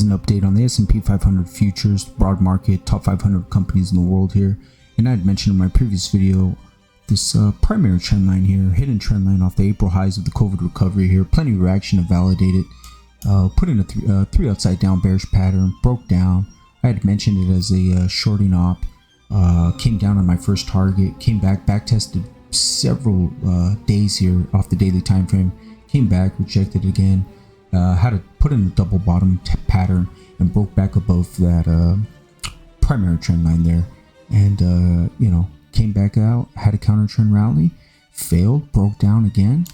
an update on the S&P 500 futures, broad market, top 500 companies in the world here. And I had mentioned in my previous video this primary trend line here, hidden trend line off the April highs of the COVID recovery here. Plenty of reaction to validate it. Put in a three upside down bearish pattern, broke down. I had mentioned it as a shorting op. Came down on my first target, came back tested several days here off the daily time frame, came back, rejected again. Had to put in a double bottom pattern and broke back above that primary trend line there, and came back out, had a counter trend rally, failed, broke down again,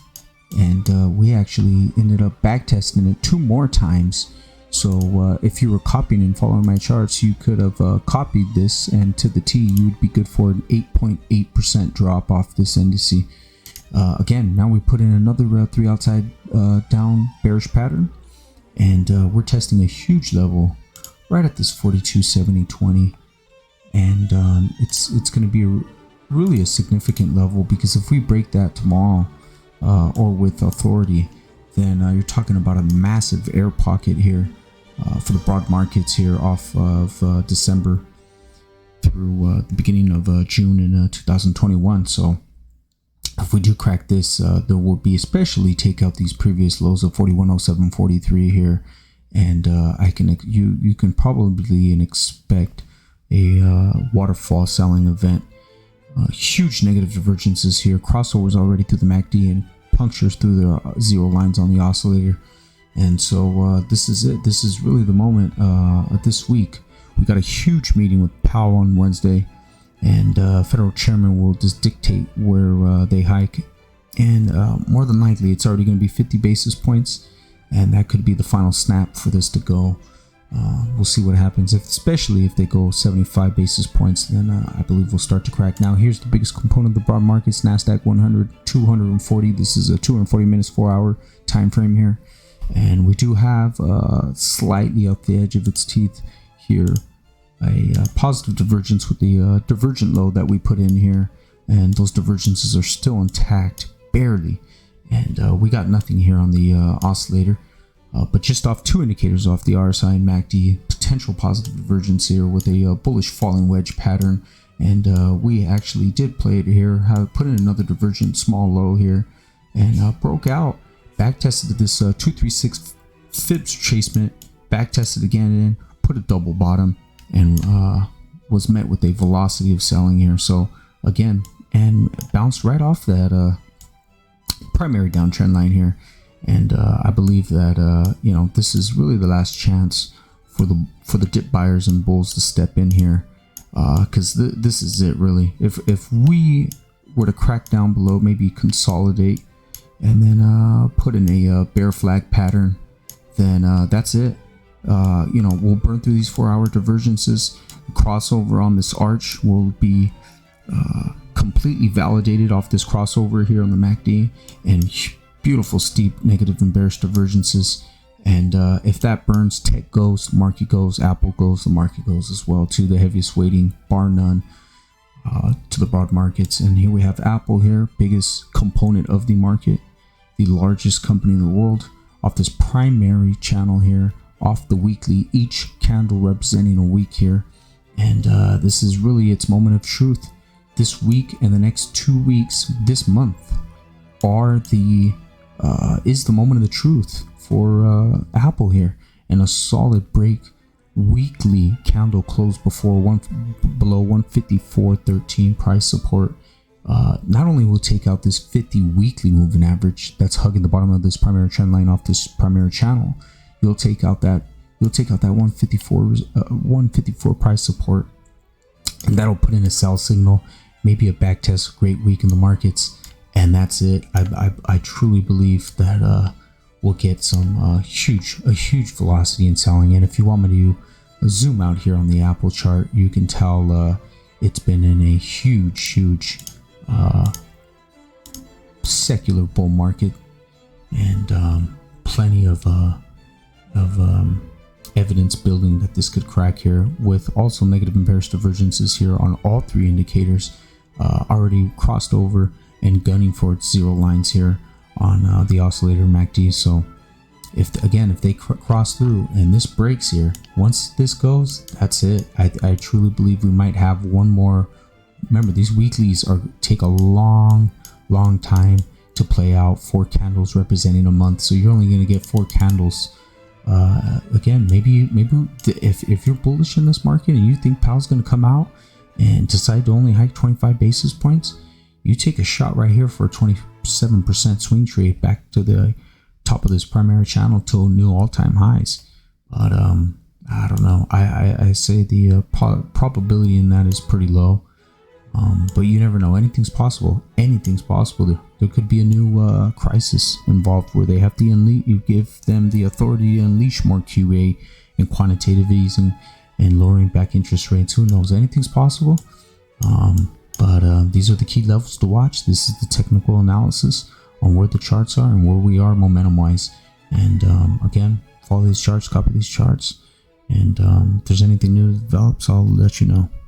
and we actually ended up back testing it 2 more times. So if you were copying and following my charts, you could have copied this, and to the T you would be good for an 8.8% drop off this indice. Again, now we put in another 3 outside down bearish pattern, and we're testing a huge level right at this 42.7020, and it's going to be really a significant level, because if we break that tomorrow or with authority, then you're talking about a massive air pocket here for the broad markets here off of December through the beginning of June in 2021. So if we do crack this, there will be, especially take out these previous lows of 4107.43 here, and you can probably expect a waterfall selling event. Huge negative divergences here, crossovers already through the MACD and punctures through the zero lines on the oscillator. And so this is it. This is really the moment this week. We got a huge meeting with Powell on Wednesday, and federal chairman will just dictate where they hike, and more than likely it's already going to be 50 basis points, and that could be the final snap for this to go. We'll see what happens, especially if they go 75 basis points, then I believe we'll start to crack. Now here's the biggest component of the broad markets, Nasdaq100, 240. This is a 240 minutes 4-hour time frame here, and we do have slightly up the edge of its teeth here a positive divergence with the divergent low that we put in here, and those divergences are still intact, barely, and we got nothing here on the oscillator. But just off 2 indicators off the RSI and MACD, potential positive divergence here with a bullish falling wedge pattern, and we actually did play it here, put in another divergent small low here, and broke out, back tested this 236 fibs retracement, back tested again, and put a double bottom, and was met with a velocity of selling here. So again, and bounced right off that primary downtrend line here. And I believe that this is really the last chance for the dip buyers and bulls to step in here, because this is it really. If we were to crack down below, maybe consolidate, and then put in a bear flag pattern, then that's it. We'll burn through these 4-hour divergences. Crossover on this arch will be completely validated off this crossover here on the MACD, and beautiful steep negative and bearish divergences. And if that burns, tech goes, the market goes, Apple goes, the market goes as well, to the heaviest weighting bar none to the broad markets. And here we have Apple here, biggest component of the market, the largest company in the world, off this primary channel here, off the weekly, each candle representing a week here. And this is really its moment of truth. This week and the next 2 weeks, this month, is the moment of the truth for Apple here, and a solid break weekly candle close below 154.13 price support. Not only will take out this 50 weekly moving average that's hugging the bottom of this primary trend line off this primary channel, you'll take out that 154 price support, and that'll put in a sell signal, maybe a back test, great week in the markets. And that's it. I truly believe that we'll get some huge velocity in selling. And if you want me to zoom out here on the Apple chart, you can tell it's been in a huge secular bull market, and plenty of evidence building that this could crack here, with also negative and bearish divergences here on all 3 indicators, already crossed over and gunning for its zero lines here on the oscillator MACD. So if they cross through and this breaks here, once this goes, that's it. I truly believe we might have one more. Remember, these weeklies take a long time to play out. 4 candles representing a month, so you're only going to get 4 candles. Again, maybe if you're bullish in this market and you think Powell's going to come out and decide to only hike 25 basis points, you take a shot right here for a 27% swing trade back to the top of this primary channel till new all-time highs. But I don't know. I say the probability in that is pretty low. But you never know. Anything's possible. Anything's possible. There could be a new crisis involved where they have to you give them the authority to unleash more QA and quantitative easing and lowering back interest rates. Who knows? Anything's possible. But these are the key levels to watch. This is the technical analysis on where the charts are and where we are momentum wise. And again, follow these charts, copy these charts, and if there's anything new that develops, I'll let you know.